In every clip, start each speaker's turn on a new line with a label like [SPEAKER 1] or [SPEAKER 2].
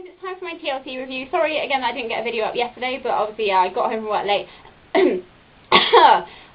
[SPEAKER 1] guys, it's time for my TLC review. Sorry again I didn't get a video up yesterday, but obviously I got home from work late.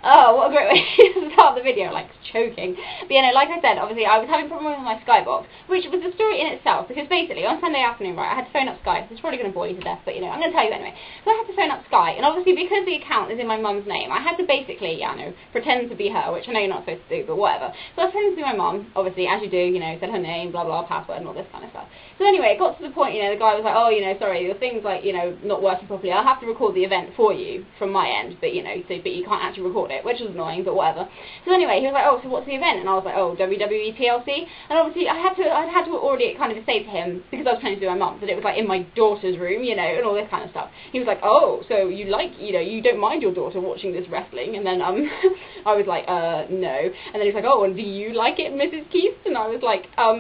[SPEAKER 1] Oh, what a great way to start the video, like choking. But you know, like I said, obviously I was having problems with my Skybox, which was a story in itself, because basically on Sunday afternoon, right, I had to phone up Sky. It's probably going to bore you to death, but you know, I'm going to tell you anyway. So I had to phone up Sky, and obviously because the account is in my mum's name, I had to basically, yeah, I know, pretend to be her, which I know you're not supposed to do, but whatever. So I was pretending to be my mum, obviously, as you do, you know, said her name, blah, blah, password, and all this kind of stuff. So anyway, it got to the point, you know, the guy was like, oh, you know, sorry, your thing's like, you know, not working properly. I'll have to record the event for you from my end, but you know, so, but you can't actually record it, which was annoying, but whatever. So anyway, he was like, oh, so what's the event? And I was like, oh, WWE TLC. And obviously I'd had to already kind of say to him, because I was trying to do my mum, that it was like in my daughter's room, you know, and all this kind of stuff. He was like, oh, so you like, you know, you don't mind your daughter watching this wrestling? And then I was like, no. And then he was like, oh, and do you like it, Mrs. Keith? And I was like, no.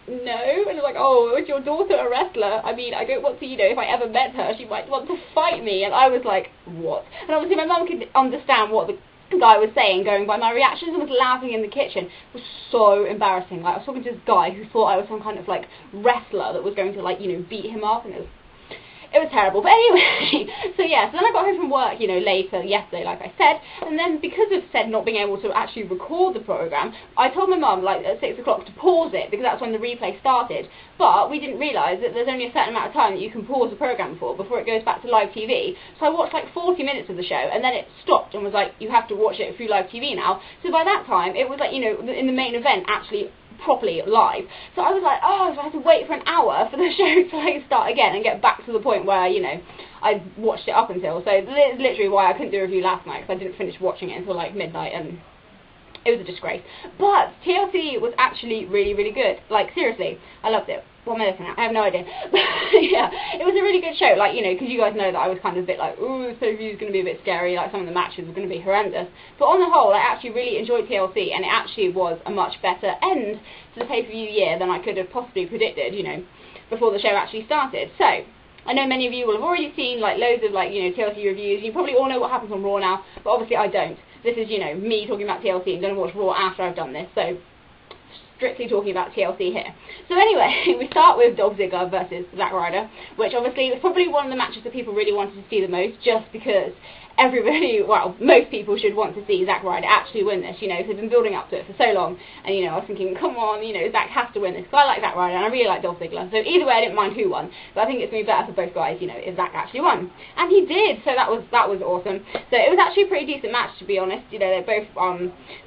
[SPEAKER 1] And he was like, oh, is your daughter a wrestler? I mean, I don't want to, you know, if I ever met her, she might want to fight me. And I was like, what? And obviously my mum could understand what the guy was saying, going by my reactions, and was laughing in the kitchen. It was so embarrassing. Like, I was talking to this guy who thought I was some kind of, like, wrestler that was going to, like, you know, beat him up, and it was terrible. But anyway, so yeah, so then I got home from work, you know, later, yesterday, like I said, and then because of said not being able to actually record the programme, I told my mum, like, at 6 o'clock to pause it, because that's when the replay started, but we didn't realise that there's only a certain amount of time that you can pause the programme for before it goes back to live TV, so I watched, like, 40 minutes of the show, and then it stopped and was like, you have to watch it through live TV now, so by that time, it was like, you know, in the main event, actually properly live. So I was like, oh, so I had to wait for an hour for the show to like start again and get back to the point where, you know, I watched it up until. So that's literally why I couldn't do a review last night, because I didn't finish watching it until like midnight, and it was a disgrace. But TLC was actually really, really good. Like, seriously, I loved it. What am I looking at? I have no idea. But yeah, it was a really good show. Like, you know, because you guys know that I was kind of a bit like, ooh, this pay-per-view is going to be a bit scary. Like, some of the matches were going to be horrendous. But on the whole, I actually really enjoyed TLC, and it actually was a much better end to the pay-per-view year than I could have possibly predicted, you know, before the show actually started. So I know many of you will have already seen, like, loads of, like, you know, TLC reviews. You probably all know what happens on Raw now, but obviously I don't. This is, you know, me talking about TLC and going to watch Raw after I've done this, so strictly talking about TLC here. So anyway, we start with Dolph Ziggler versus Zack Ryder, which obviously was probably one of the matches that people really wanted to see the most, just because everybody, well, most people should want to see Zack Ryder actually win this, you know, because they've been building up to it for so long, and, you know, I was thinking, come on, you know, Zack has to win this, because I like Zack Ryder, and I really like Dolph Ziggler, so either way, I didn't mind who won, but I think it's going to be better for both guys, you know, if Zack actually won. And he did, so that was awesome. So it was actually a pretty decent match, to be honest, you know, they both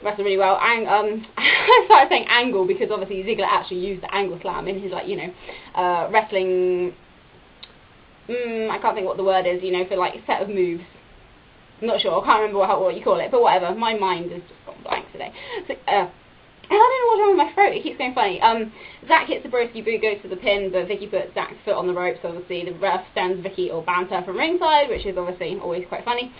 [SPEAKER 1] wrestled really well, and I started saying angle, because obviously Ziggler actually used the angle slam in his, like, you know, wrestling, I can't think what the word is, you know, for, like, set of moves. I'm not sure, I can't remember what you call it, but whatever, my mind has just gone blank today. So, I don't know what's wrong with my throat, it keeps going funny. Zack hits the broski boot, goes for the pin, but Vicky puts Zack's foot on the ropes, obviously the ref sends Vicky or banter from ringside, which is obviously always quite funny.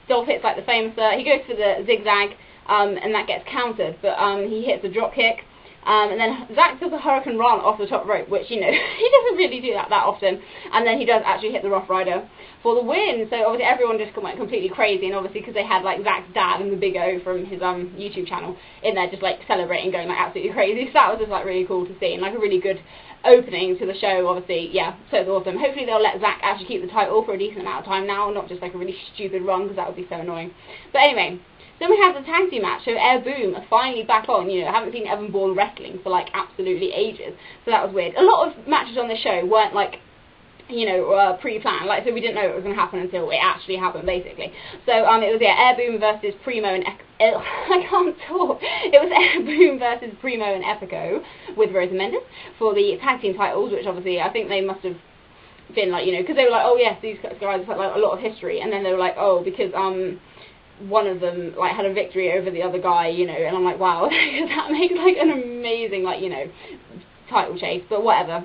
[SPEAKER 1] Dolph hits like the famous, he goes for the zigzag, and that gets countered, but he hits a drop kick. And then Zack does a Hurricane Run off the top rope, which, you know, he doesn't really do that often. And then he does actually hit the Rough Rider for the win. So obviously everyone just went completely crazy, and obviously because they had like Zack's dad and the Big O from his YouTube channel in there just like celebrating, going like absolutely crazy. So that was just like really cool to see, and like a really good opening to the show, obviously. Yeah, so it's awesome. Hopefully they'll let Zack actually keep the title for a decent amount of time now, not just like a really stupid run, because that would be so annoying. But anyway, then we have the tag team match, so Air Boom are finally back on. You know, I haven't seen Evan Bourne wrestling for like absolutely ages, so that was weird. A lot of matches on the show weren't like, you know, pre-planned, like, so we didn't know it was going to happen until it actually happened, basically. So it was, yeah, Air Boom versus Primo and I can't talk. It was Air Boom versus Primo and Epico with Rosa Mendes for the tag team titles, which obviously I think they must have been like, you know, because they were like, oh yes, these guys have like a lot of history, and then they were like, oh, because one of them like had a victory over the other guy, you know, and I'm like, wow, that makes like an amazing, like, you know, title chase. But whatever,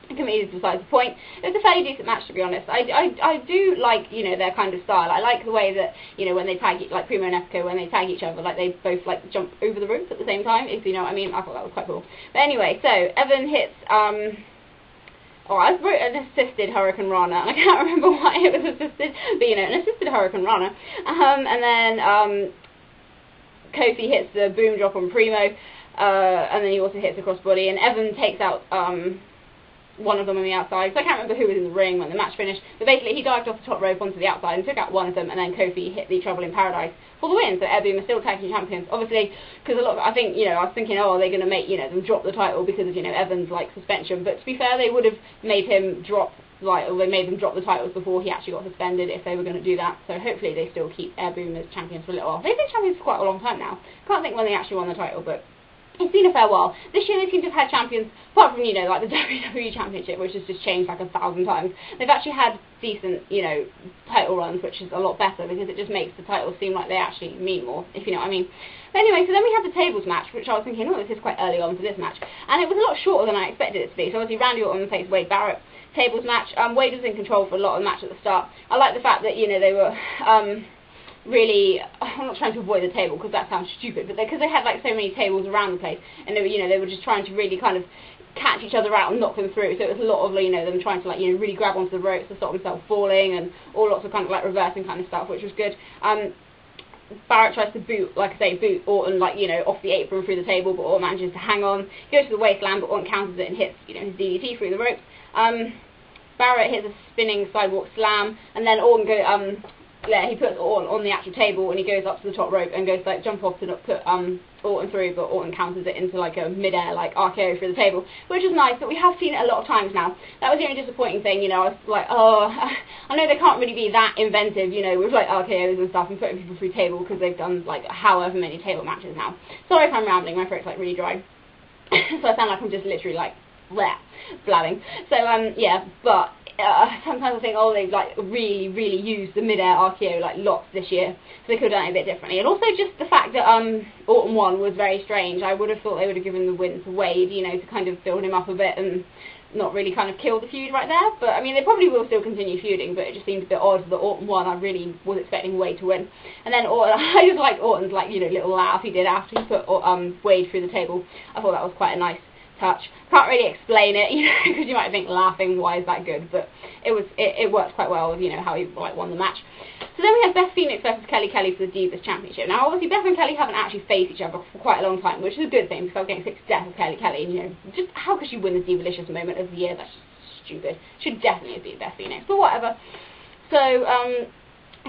[SPEAKER 1] comedians besides the point. It was a fairly decent match, to be honest. I do like, you know, their kind of style. I like the way that, you know, when they tag, like Primo and Epico, when they tag each other, like they both like jump over the ropes at the same time, if you know what I mean. I thought that was quite cool. But anyway, so Evan hits oh, I wrote an assisted Hurricane Rana, and I can't remember why it was assisted, but you know, an assisted Hurricane Rana. And then Kofi hits the boom drop on Primo, and then he also hits the crossbody, and Evan takes out one of them on the outside. So I can't remember who was in the ring when the match finished, but basically he dived off the top rope onto the outside and took out one of them, and then Kofi hit the Trouble in Paradise for the win. So Air Boom are still tag team champions, obviously, because a lot of, I think, you know, I was thinking, oh, are they going to make, you know, them drop the title because of, you know, Evans, like, suspension, but to be fair, they would have made him drop, like, or they made them drop the titles before he actually got suspended if they were going to do that. So hopefully they still keep Air Boom as champions for a little while. They've been champions for quite a long time now. Can't think when they actually won the title, but it's been a fair while. This year they seem to have had champions, apart from, you know, like the WWE Championship, which has just changed like 1,000 times. They've actually had decent, you know, title runs, which is a lot better because it just makes the titles seem like they actually mean more, if you know what I mean. But anyway, so then we had the tables match, which I was thinking, oh, this is quite early on for this match. And it was a lot shorter than I expected it to be. So obviously Randy Orton faced Wade Barrett. Tables match. Wade was in control for a lot of the match at the start. I like the fact that, you know, they were really, I'm not trying to avoid the table because that sounds stupid, but because they had like so many tables around the place, and they were, you know, they were just trying to really kind of catch each other out and knock them through. So it was a lot of, you know, them trying to, like, you know, really grab onto the ropes to stop themselves falling, and all lots of kind of like reversing kind of stuff, which was good. Barrett tries to boot, like I say, boot Orton, like, you know, off the apron through the table, but Orton manages to hang on. He goes to the waistland, but Orton counters it and hits, you know, his DDT through the ropes. Barrett hits a spinning sidewalk slam, and then Orton he puts Orton on the actual table, and he goes up to the top rope and goes to, like, jump off to put Orton through, but Orton counters it into like a mid-air, like, RKO through the table, which is nice, but we have seen it a lot of times now. That was the only disappointing thing, you know. I was like, oh, I know they can't really be that inventive, you know, with like RKOs and stuff and putting people through table, because they've done like however many table matches now. Sorry if I'm rambling, my throat's like really dry. So I sound like I'm just literally like bleh, blabbing. So yeah, but sometimes I think, oh, they've like really used the mid-air RKO like lots this year, so they could have done it a bit differently. And also just the fact that Orton won was very strange. I would have thought they would have given the win to Wade, you know, to kind of build him up a bit and not really kind of kill the feud right there. But I mean, they probably will still continue feuding, but it just seemed a bit odd that Orton won. I really was expecting Wade to win. And then Orton, I just liked Orton's, like, you know, little laugh he did after he put Wade through the table. I thought that was quite a nice touch. Can't really explain it, you know, because you might think, laughing, why is that good? But it worked quite well with, you know, how he like won the match. So then we have Beth Phoenix versus Kelly Kelly for the Divas Championship. Now obviously Beth and Kelly haven't actually faced each other for quite a long time, which is a good thing, because I was getting sick to death of Kelly Kelly, and, you know, just how could she win the Divalicious moment of the year? That's just stupid. Should definitely have been Beth Phoenix, but whatever. So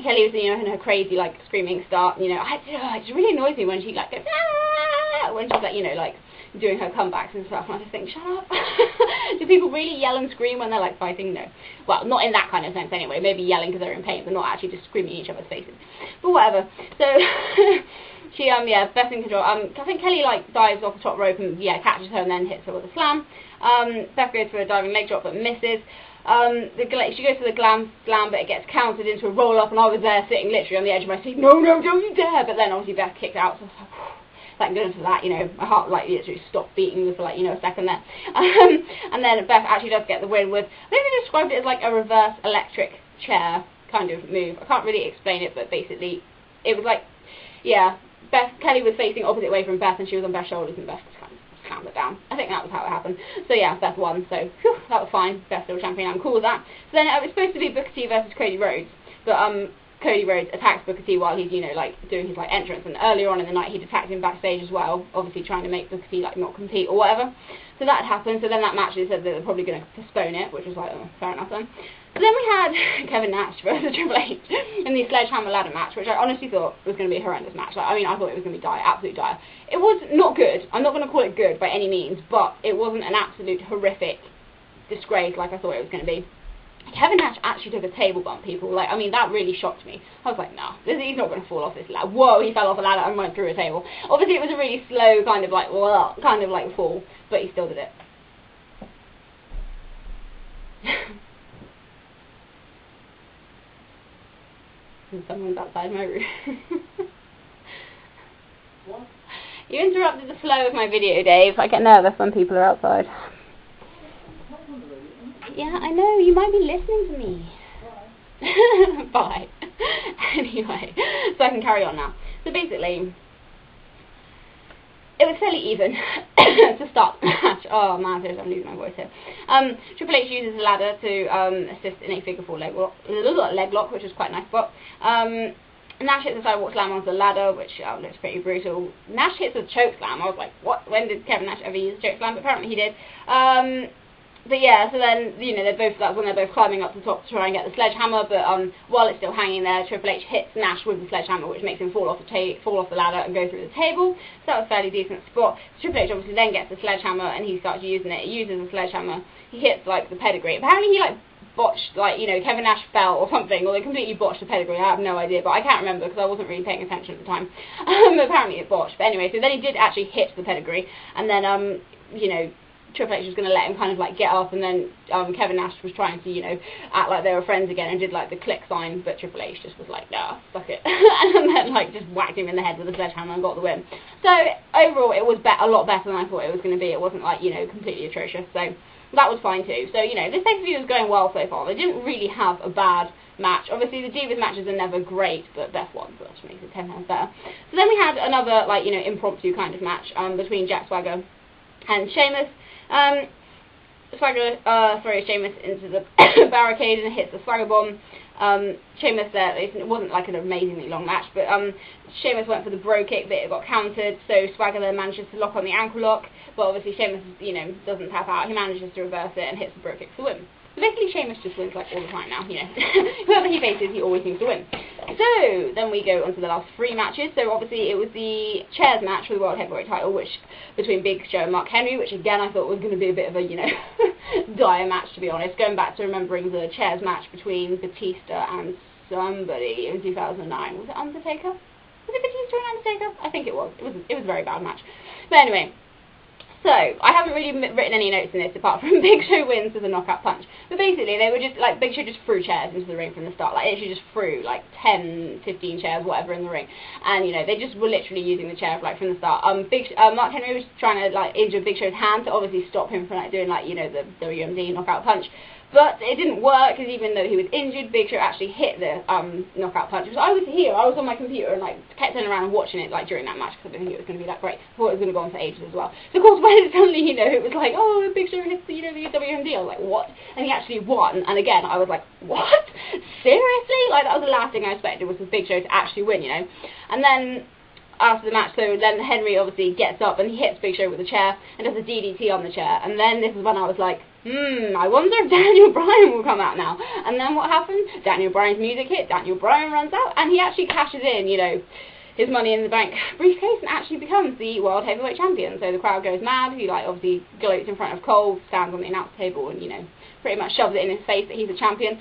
[SPEAKER 1] Kelly was, you know, in her crazy like screaming start, you know, it just really annoys me when she like goes, ah! When she's like, you know, like doing her comebacks and stuff, and I just think, shut up. Do people really yell and scream when they're like fighting? No. Well, not in that kind of sense anyway, maybe yelling because they're in pain, but not actually just screaming in each other's faces. But whatever. So she yeah, Beth in control. I think Kelly like dives off the top rope and yeah, catches her and then hits her with a slam. Beth goes for a diving leg drop but misses. She goes for the slam, but it gets countered into a roll up, and I was there sitting literally on the edge of my seat. No, don't you dare! But then obviously Beth kicked out, so I was like, whew. Thank goodness for that, you know, my heart like literally stopped beating for like, you know, a second there. And then Beth actually does get the win with, I think they described it as like a reverse electric chair kind of move. I can't really explain it, but basically it was like, yeah, Kelly was facing opposite way from Beth, and she was on Beth's shoulders, and Beth just kind of slammed it down. I think that was how it happened. So yeah, Beth won, so whew, that was fine. Beth's still champion, I'm cool with that. So then it was supposed to be Booker T versus Cody Rhodes, but Cody Rhodes attacks Booker T while he's, you know, like doing his like entrance, and earlier on in the night he'd attacked him backstage as well, obviously trying to make Booker T like not compete or whatever. So that happened. So then that match, they said that they're probably going to postpone it, which was like, oh, fair enough then. So then we had Kevin Nash versus Triple H in the sledgehammer ladder match, which I honestly thought was going to be a horrendous match. Like, I mean, I thought it was going to be dire, absolute dire. It was not good. I'm not going to call it good by any means, but it wasn't an absolute horrific disgrace like I thought it was going to be. Kevin Nash actually took a table bump, people. Like, I mean, that really shocked me. I was like, no, he's not going to fall off this ladder. Whoa, he fell off a ladder and went through a table. Obviously, it was a really slow kind of like, well, kind of like fall, but he still did it. And someone's outside my room. What? You interrupted the flow of my video, Dave. I get nervous when people are outside. Yeah, I know, you might be listening to me. Bye. Bye. Anyway, so I can carry on now. So basically, it was fairly even to start the match. Oh man, I'm losing my voice here. Triple H uses a ladder to assist in a figure four leg lock, which is quite nice. But Nash hits a sidewalk slam onto the ladder, which looks pretty brutal. Nash hits a choke slam. I was like, what? When did Kevin Nash ever use a choke slam? But apparently he did. But yeah, so then, you know, that's when they're both climbing up to the top to try and get the sledgehammer, but while it's still hanging there, Triple H hits Nash with the sledgehammer, which makes him fall off the ladder and go through the table. So that was a fairly decent spot. Triple H obviously then gets the sledgehammer and he starts using it. He uses the sledgehammer, he hits, like, the pedigree. Apparently he, like, botched, like, you know, Kevin Nash fell or something, or they completely botched the pedigree. I have no idea, but I can't remember because I wasn't really paying attention at the time. Apparently it botched. But anyway, so then he did actually hit the pedigree, and then, you know, Triple H was going to let him kind of like get up, and then Kevin Nash was trying to, you know, act like they were friends again and did like the click sign, but Triple H just was like, nah, fuck it, and then like just whacked him in the head with a sledgehammer and got the win. So overall it was a lot better than I thought it was going to be. It wasn't like, you know, completely atrocious, so that was fine too. So, you know, this pay-per-view was going well so far. They didn't really have a bad match. Obviously the Divas matches are never great, but best one, so that makes it 10 times better. So then we had another, like, you know, impromptu kind of match between Jack Swagger and Sheamus. Swagger throws Sheamus into the barricade and hits the Swagger bomb. Sheamus there, it wasn't like an amazingly long match, but Sheamus went for the bro kick, but it got countered, so Swagger then manages to lock on the ankle lock, but obviously Sheamus, you know, doesn't tap out. He manages to reverse it and hits the bro kick for the win. So basically Sheamus just wins like all the time now, you know. Whoever he faces, he always seems to win. So then we go on to the last 3 matches. So obviously it was the chairs match for the World Heavyweight title, which between Big Show and Mark Henry, which again I thought was going to be a bit of a, you know, dire match, to be honest. Going back to remembering the chairs match between Batista and somebody in 2009. Was it Undertaker? Was it Batista and Undertaker? I think it was. It was a very bad match. But anyway. So, I haven't really written any notes in this apart from Big Show wins with a knockout punch. But basically, they were just, like, Big Show just threw chairs into the ring from the start. Like, actually just threw, like, 10, 15 chairs, whatever, in the ring. And, you know, they just were literally using the chair, like, from the start. Mark Henry was trying to, like, injure Big Show's hand to obviously stop him from, like, doing, like, you know, the WMD knockout punch. But it didn't work, because even though he was injured, Big Show actually hit the knockout punch. Because I was here, I was on my computer and like kept turning around and watching it like during that match, because I didn't think it was going to be that great. I thought it was going to go on for ages as well. So of course when suddenly, you know, it was like, oh, Big Show hits the, you know, the WMD, I was like, what? And he actually won. And again, I was like, what? Seriously? Like, that was the last thing I expected, was for Big Show to actually win, you know. And then after the match, so then Henry obviously gets up and he hits Big Show with a chair and does a DDT on the chair. And then this is when I was like, I wonder if Daniel Bryan will come out now. And then what happened? Daniel Bryan's music hit, Daniel Bryan runs out, and he actually cashes in, you know, his Money in the Bank briefcase and actually becomes the World Heavyweight Champion. So the crowd goes mad. He, like, obviously gloats in front of Cole, stands on the announce table and, you know, pretty much shoves it in his face that he's a champion.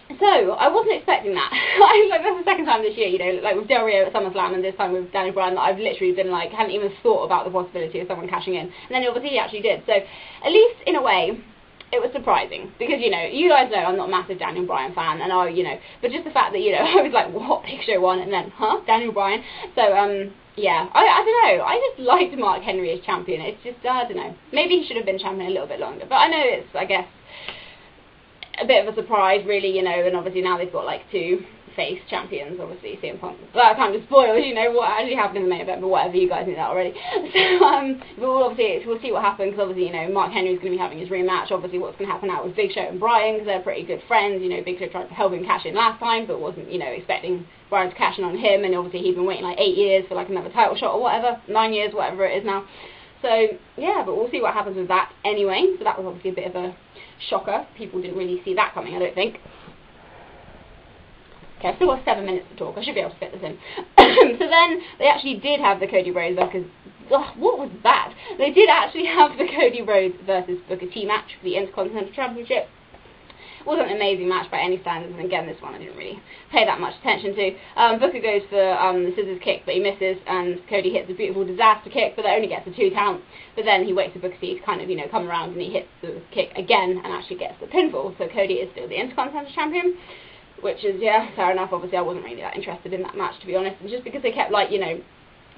[SPEAKER 1] So, I wasn't expecting that. Like, that's the second time this year, you know, like with Del Rio at SummerSlam and this time with Daniel Bryan, that I've literally been like, hadn't even thought about the possibility of someone cashing in. And then obviously he actually did. So, at least in a way, it was surprising. Because, you know, you guys know I'm not a massive Daniel Bryan fan, and you know, but just the fact that, you know, I was like, what, Big Show won? And then, Daniel Bryan? So, yeah, I don't know. I just liked Mark Henry as champion. It's just, I don't know. Maybe he should have been champion a little bit longer. But I know it's, I guess, a bit of a surprise, really, you know, and obviously now they've got, like, 2 face champions, obviously, CM Punk. Well, that kind of spoils, you know, what actually happened in the main event, but whatever, you guys knew that already. So, we'll see what happens, because obviously, you know, Mark Henry's going to be having his rematch. Obviously, what's going to happen now with Big Show and Bryan, because they're pretty good friends. You know, Big Show tried to help him cash in last time, but wasn't, you know, expecting Bryan to cash in on him, and obviously he'd been waiting, like, 8 years for, like, another title shot or whatever, 9 years, whatever it is now. So, yeah, but we'll see what happens with that anyway. So that was obviously a bit of a shocker. People didn't really see that coming, I don't think. Okay, I've still got 7 minutes to talk. I should be able to fit this in. So then, they actually did have the Cody Rhodes versus... what was that? They did actually have the Cody Rhodes versus Booker T match for the Intercontinental Championship. It wasn't an amazing match by any standards, and again, this one I didn't really pay that much attention to. Booker goes for the scissors kick, but he misses, and Cody hits a beautiful disaster kick, but that only gets a 2 count. But then he waits for Booker T to kind of, you know, come around, and he hits the kick again, and actually gets the pinfall. So Cody is still the Intercontinental Champion, which is, yeah, fair enough. Obviously, I wasn't really that interested in that match, to be honest, and just because they kept, like, you know,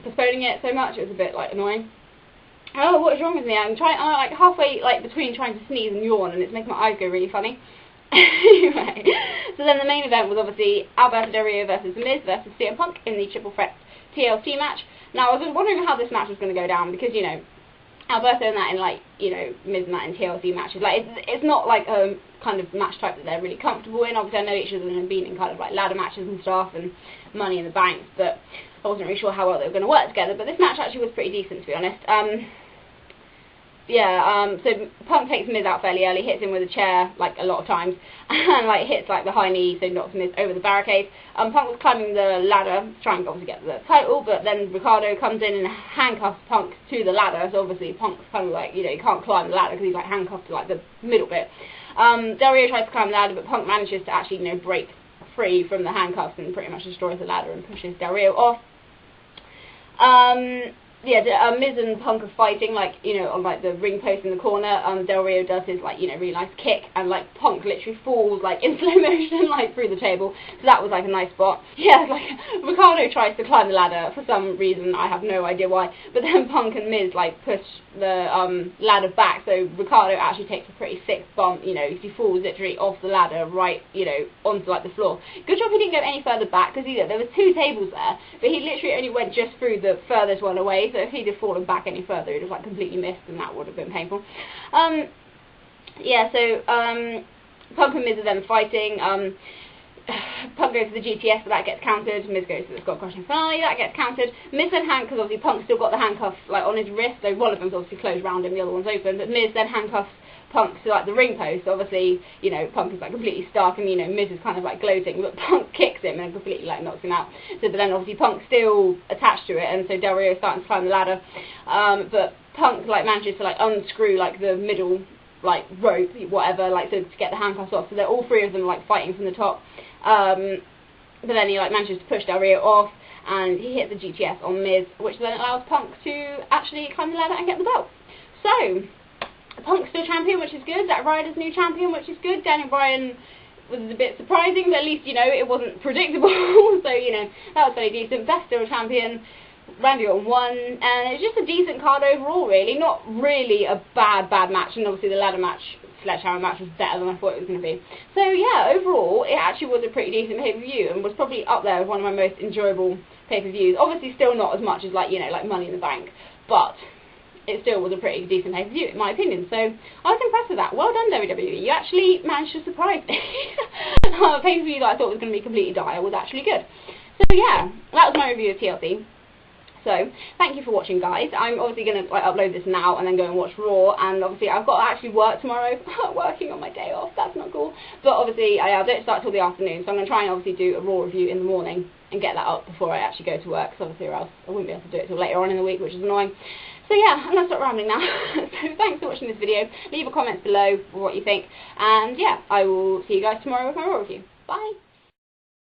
[SPEAKER 1] postponing it so much, it was a bit, like, annoying. Oh, what is wrong with me? I'm like, halfway, like, between trying to sneeze and yawn, and it's making my eyes go really funny. Anyway, so then the main event was obviously Alberto Del Rio versus The Miz versus CM Punk in the Triple Threat TLC match. Now, I was wondering how this match was going to go down, because, you know, Alberto and that in, like, you know, Miz and that in TLC matches, like, it's not like a kind of match type that they're really comfortable in. Obviously, I know each of them have been in kind of, like, ladder matches and stuff, and Money in the Bank, but I wasn't really sure how well they were going to work together. But this match actually was pretty decent, to be honest. yeah, so Punk takes Miz out fairly early, hits him with a chair, like, a lot of times, and, like, hits, like, the high knee, so knocks Miz over the barricade. Punk was climbing the ladder to try and obviously get the title, but then Ricardo comes in and handcuffs Punk to the ladder, so obviously Punk's kind of like, you know, he can't climb the ladder because he's, like, handcuffed to, like, the middle bit. Del Rio tries to climb the ladder, but Punk manages to actually, you know, break free from the handcuffs and pretty much destroys the ladder and pushes Del Rio off. Yeah, Miz and Punk are fighting, like, you know, on, like, the ring post in the corner. Del Rio does his, like, you know, really nice kick, and, like, Punk literally falls, like, in slow motion, like, through the table. So that was, like, a nice spot. Yeah, like, Ricardo tries to climb the ladder for some reason, I have no idea why, but then Punk and Miz, like, push the ladder back, so Ricardo actually takes a pretty sick bump, you know, he falls literally off the ladder right, you know, onto, like, the floor. Good job he didn't go any further back, because there were 2 tables there, but he literally only went just through the furthest one away. So if he'd have fallen back any further, he'd have, like, completely missed, and that would have been painful. Yeah, so Punk and Miz are then fighting. Punk goes to the GTS, but that gets countered. Miz goes to the Scott Crushing Finale, that gets countered. Miz then because obviously Punk's still got the handcuff, like, on his wrist, so one of them's obviously closed round him, the other one's open, but Miz then handcuffs Punk to, like, the ring post. Obviously, you know, Punk is, like, completely stuck, and, you know, Miz is kind of, like, gloating, but Punk kicks him and completely, like, knocks him out. So, but then obviously Punk's still attached to it, and so Del Rio's starting to climb the ladder, but Punk, like, manages to, like, unscrew, like, the middle, like, rope, whatever, like, so to get the handcuffs off. So they're all 3 of them, like, fighting from the top, but then he, like, manages to push Del Rio off, and he hits the GTS on Miz, which then allows Punk to actually climb the ladder and get the belt. So Punk's still champion, which is good. Zack Ryder's new champion, which is good. Daniel Bryan was a bit surprising, but at least, you know, it wasn't predictable. So, you know, that was very decent. Best still champion. Randy Orton won, and it's just a decent card overall, really. Not really a bad match, and obviously the ladder match, sledgehammer match, was better than I thought it was going to be. So, yeah, overall, it actually was a pretty decent pay-per-view, and was probably up there with one of my most enjoyable pay-per-views. Obviously, still not as much as, like, you know, like Money in the Bank, but it still was a pretty decent pay-per-view, in my opinion. So I was impressed with that. Well done, WWE. You actually managed to surprise me. A pay-per-view that I thought was going to be completely dire was actually good. So yeah, that was my review of TLC. So, thank you for watching, guys. I'm obviously going to, like, upload this now and then go and watch Raw, and obviously I've got to actually work tomorrow, working on my day off, that's not cool. But obviously I don't start till the afternoon, so I'm going to try and obviously do a Raw review in the morning and get that up before I actually go to work, because obviously or else I wouldn't be able to do it till later on in the week, which is annoying. So yeah, I'm going to stop rambling now. So thanks for watching this video. Leave a comment below for what you think, and yeah, I will see you guys tomorrow with my Raw review. Bye!